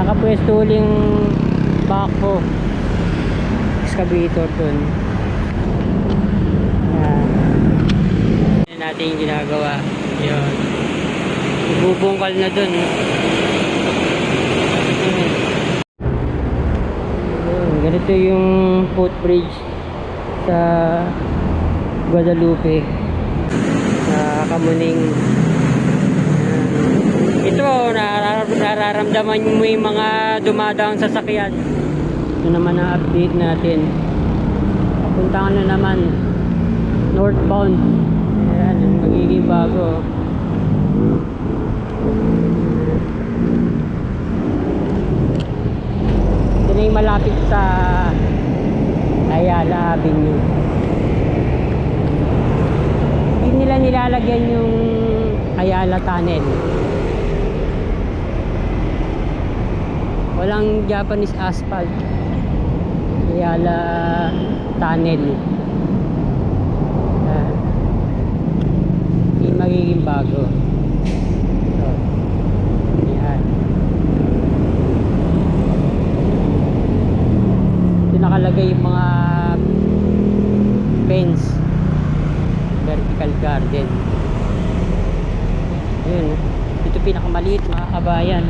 nakapwesto uling backhoe excavator dun. Yan natin yung ginagawa. Yun, ibubungkal na dun. Ganito yung footbridge sa Guadalupe sa Kamuning. Ito, nararamdaman mo yung mga dumadaang sasakyan. Ito naman ang update natin. Papuntahan na naman northbound. Ayan, magiging bago. Ito na yung malapit sa Ayala Avenue. Hindi nila nilalagyan yung Ayala Tunnel. Walang Japanese asphalt. Ayala Tunnel. Hindi magiging bago. So, yan. Ito nakalagay yung mga fence, vertical garden. Yun, ito pinakamaliit mga kabayan.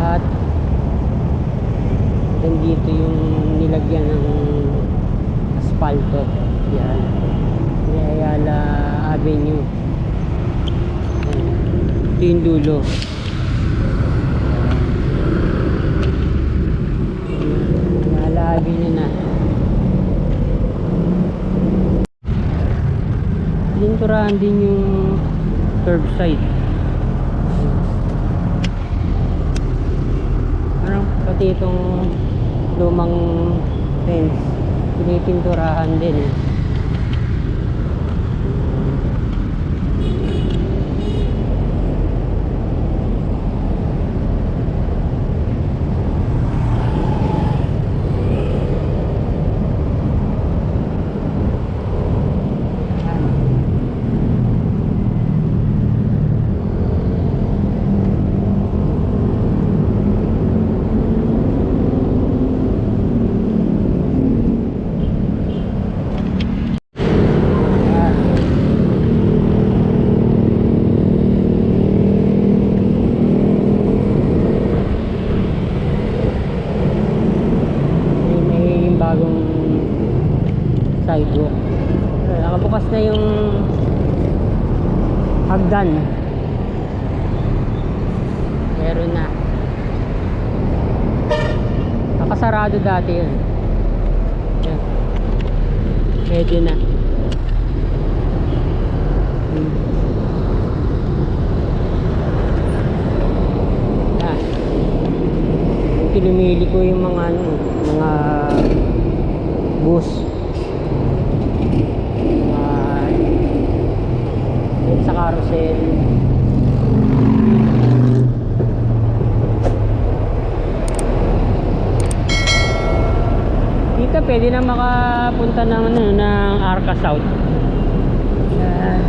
At dito yung nilagyan ng asfalto. Yan, Ayala Avenue. Ito yung dulo. Ayala Avenue na. Linturahan din yung curbside. Pati itong lumang fence pinipinturahan din. Sidewalk. Nakabukas na yung hagdan. Meron na. Nakasarado dati yun. Yan. Medyo na. Pinumili ko yung mga mga bus. Sa carousel. Dito pwede na makapunta ng Arca South. Yan.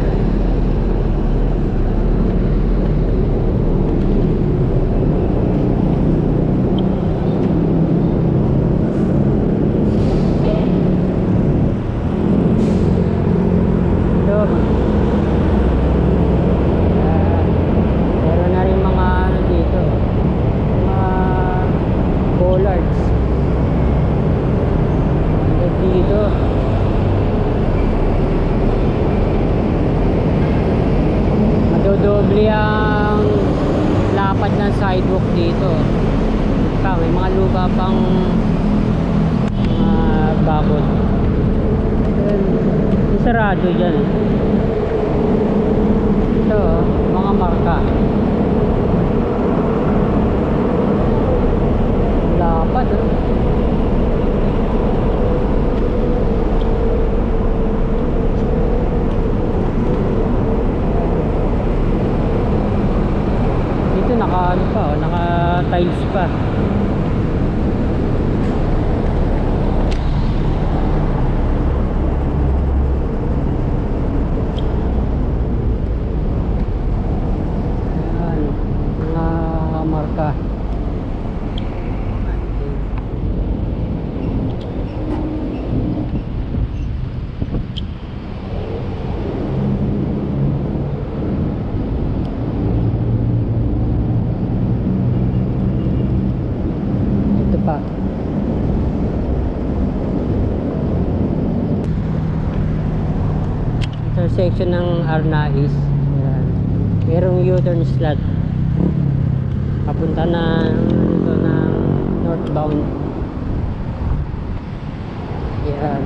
Madodoble ang lapad ng sidewalk dito. May mga lupa pang bakod. Sarado dyan. Ito, mga marka. Lapad. Dito naka tiles pa. intersection ng Arnaiz. Ayan. Merong U-turn slot. Papunta na dito ng northbound. Ayan.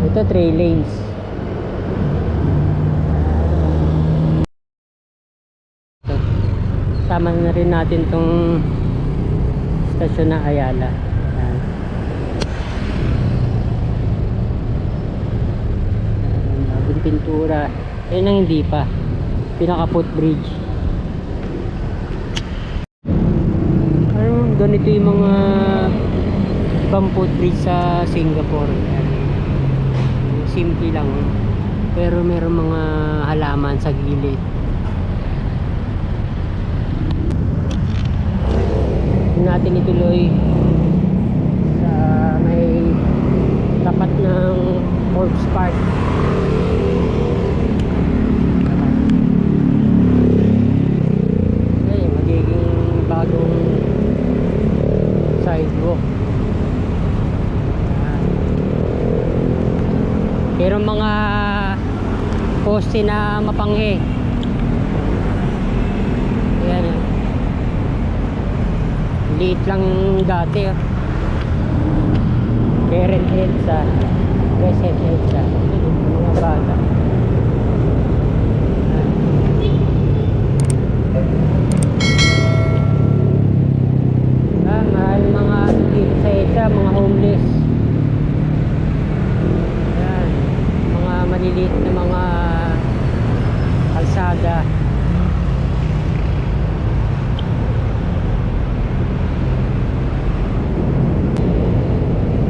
Ito 3 lanes. Tama na rin natin tong stasyon ng Ayala. Ayan. Bagong pintura. Ayun ang hindi pa. Pinaka footbridge. Ano, ganito yung mga ibang footbridge sa Singapore. Ayan. Simple lang. Pero meron mga halaman sa gilid. Natin ituloy sa may tapat ng Forbes Park. Okay, magiging bagong sidewalk. Pero mga poste na mapanghe. Ayan yan. Liit lang dati. Karen Edsa, Reset Edsa, mga bata. Mahal mga dito sa Edsa, mga homeless. Yan, mga maliliit na mga kalsada.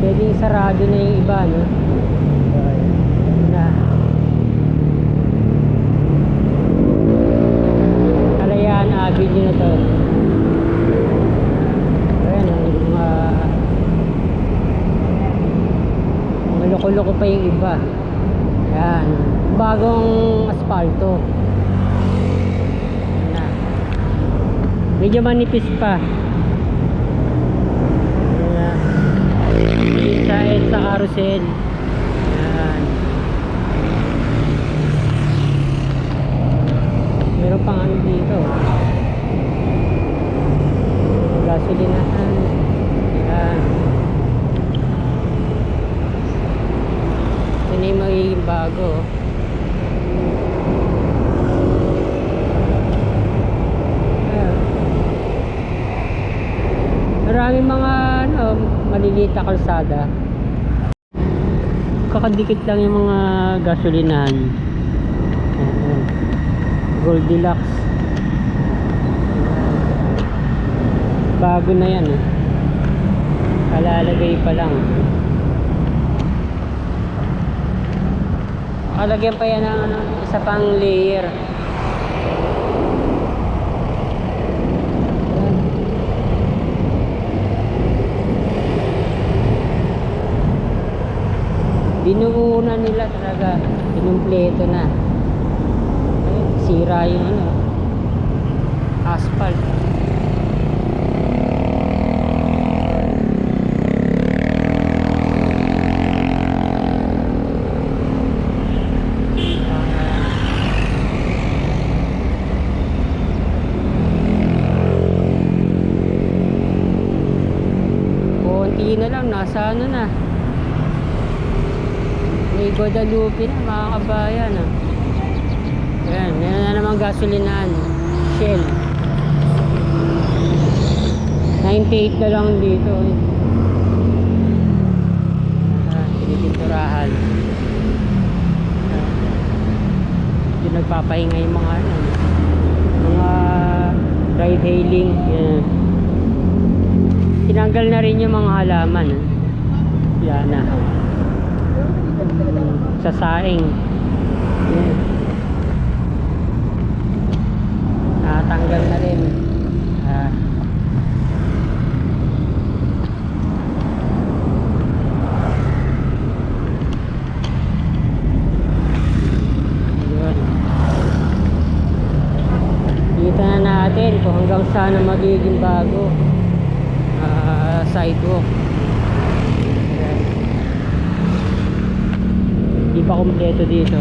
Pwedeng sarado na yung iba, no? Na. Kalayaan Avenue na to. Ayan, mga loko-loko pa yung iba. Ayan, bagong asfalto. Ayan na. Medyo manipis pa. Sa carousel. Ayan. Meron pang ano dito. Gasolinahan. Ayan. Ito na yung magiging bago. Ayan. Maraming mga ano, maliliit na kalsada. Kakadikit lang yung mga gasolinahan. Goldilocks. Bago na yan eh. Kalalagay pa lang. Kalagyan pa yan ng ano, isa pang layer. Binuuna nila talaga, pinumpleto na. Sira yung ano, asphalt. Konti na lang, nasa ano na, may Guadalupe na, mga kabayan. Ayan, yan na naman gasolinahan. Shell. 98 na lang dito. Pinipinturahan. Yung nagpapahinga yung mga ano, mga ride hailing. Yan. Tinanggal na rin yung mga halaman. Yan na. Sa saing. Yan. Natanggal na rin. Kita na natin kung hanggang sa sana magiging bago sidewalk. Ayan. Di pa kumpleto dito.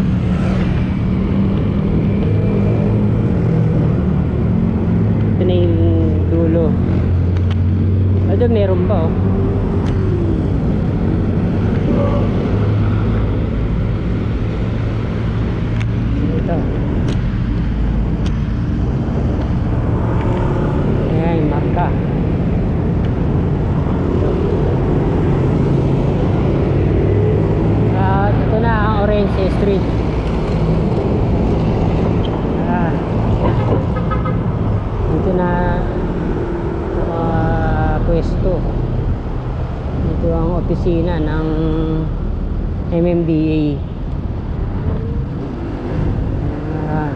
Ito na yung dulo. Ito meron pa oh. Ito. Ayan, marka. At ito na ang Orense Street. Ayan. Dito na pwesto. Ito ang opisina ng MMDA. Ayan.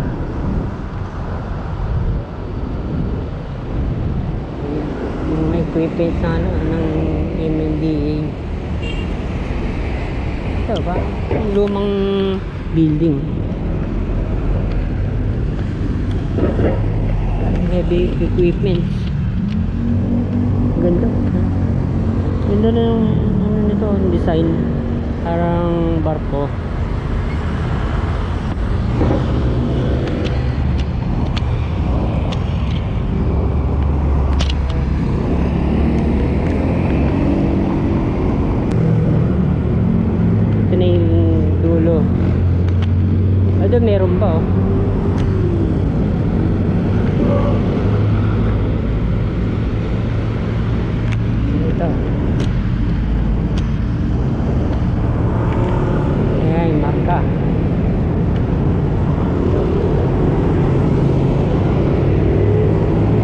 Yung equipment na ng MMDA. Ito ba? Yung lumang building. Heavy equipment. Ganda. Ganda na yung ano nito, yung design. Parang barko. Ito na yung dulo. Ito meron pa oh. Ito. Ayan, marka.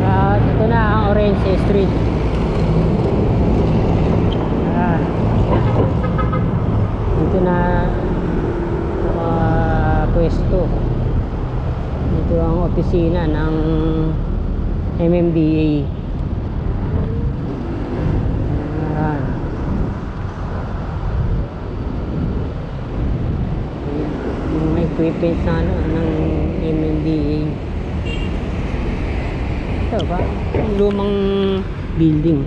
At ito na ang Orense Street. Ayan. Dito na pwesto. Dito ang opisina ng MMDA. Yung equipment na ng MMDA. Ito ba? Yung lumang building.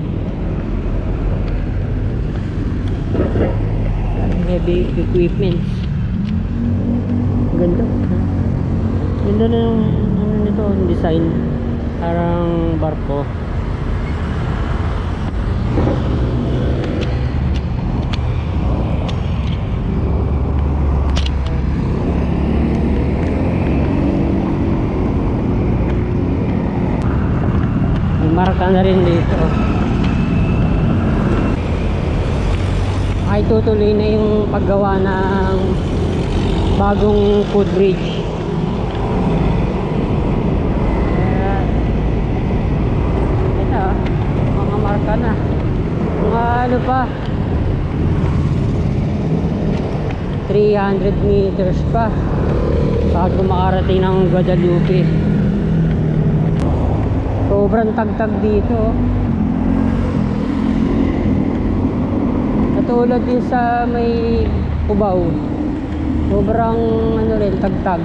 Heavy equipment. Ganda. Ganda na yung ano nito, yung design. Parang barko. Marka na rin dito. Ay tutuloy na yung paggawa ng bagong footbridge. Ito mga marka na. Mga ano pa, 300 meters pa bago makarating ng Guadalupe. Sobrang tagtag dito. Katulad din sa may Cubao. Sobrang ano rin, tagtag.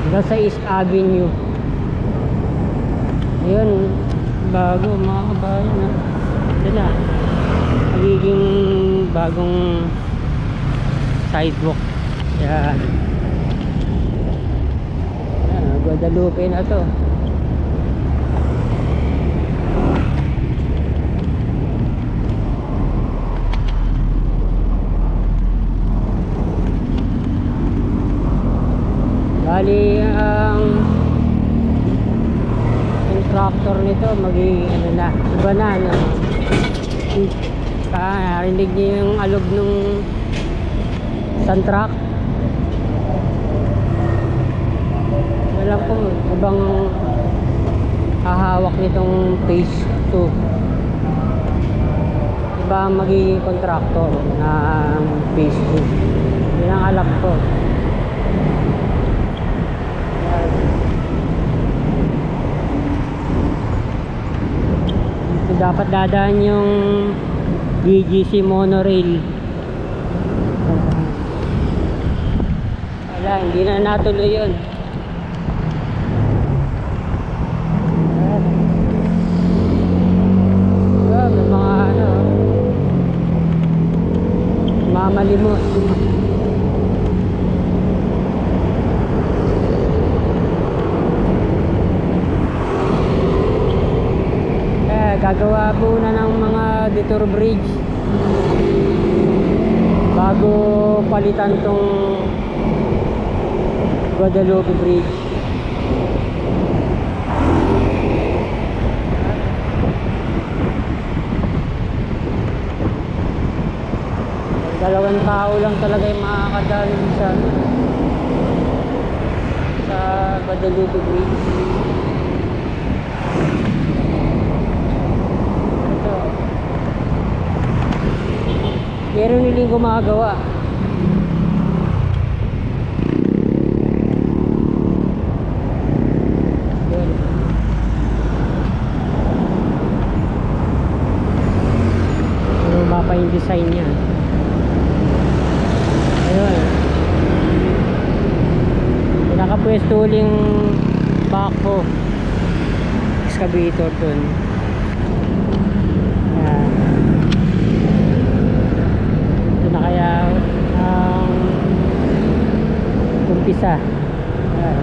Hanggang sa East Avenue. Ayun, bago mga kabayan. Ito na. Magiging bagong sidewalk. Yan. Guadalupe na to. Bali ang contractor nito maging ano na, iba na ano. Narinig niyo yung alog nung isang truck. Alam ko ibang hahawak nitong phase 2. Iba ang magiging contractor ng phase 2. Yun ang alam ko. Dito dapat dadaan yung BGC monorail. Wala, hindi na natuloy yun. Gagawa po na ng mga detour bridge bago palitan tong Guadalupe Bridge. Dalawang tao lang talaga yung makakadali sa Guadalupe Bridge. Ito. Meron nilang gumagawa. Yun. Ano pa yung design niya? Ayun. Nakapwesto uling backhoe excavator dun. Ayan. Ito na kaya ang umpisa. Ayan.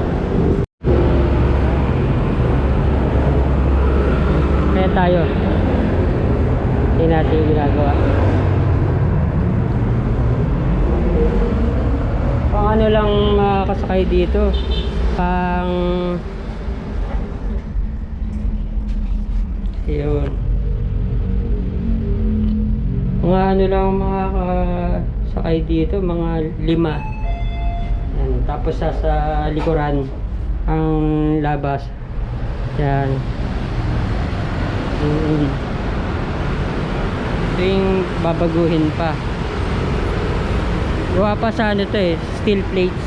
Kaya tayo. Hindi natin yung ginagawa. Pang ano lang makakasakay dito, pang yun, mga ano lang makakasakay dito, mga 5. Yan. Tapos sa likuran ang labas. Yan. Ito yung babaguhin pa. Gawa pa sa ano to eh, steel plates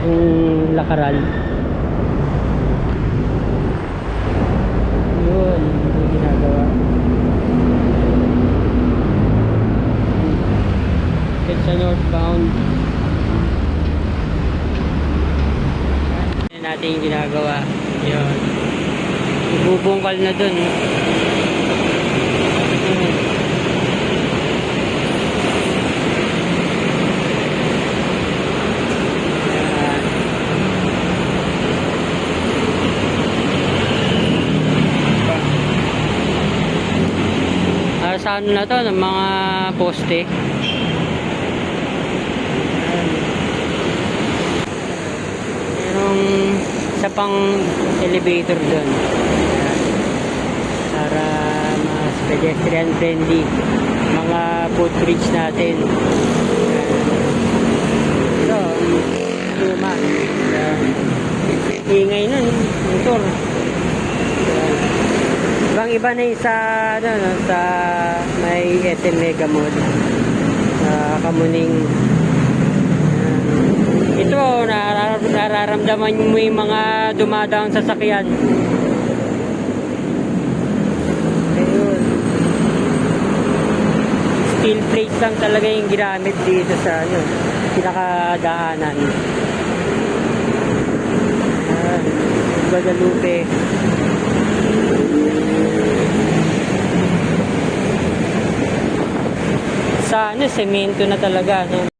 yung lakaran. Yun, yung ginagawa. It's a northbound. Yan natin yung ginagawa. Yun. Ibubungkal na dun. Sa ano na to, ng mga poste. Merong isa pang elevator doon para mas pedestrian friendly mga footbridge natin. Ito, luma. Ingay nun, motor. Ibang iba na yung sa, ano, no, sa may SM Mega Mall sa Kamuning. Ito, nararamdaman mo yung mga dumadaang sasakyan. Ayun. Steel plates lang talaga yung ginamit dito sa ano, pinakadaanan. Guadalupe. Sa ano, semento na talaga, no?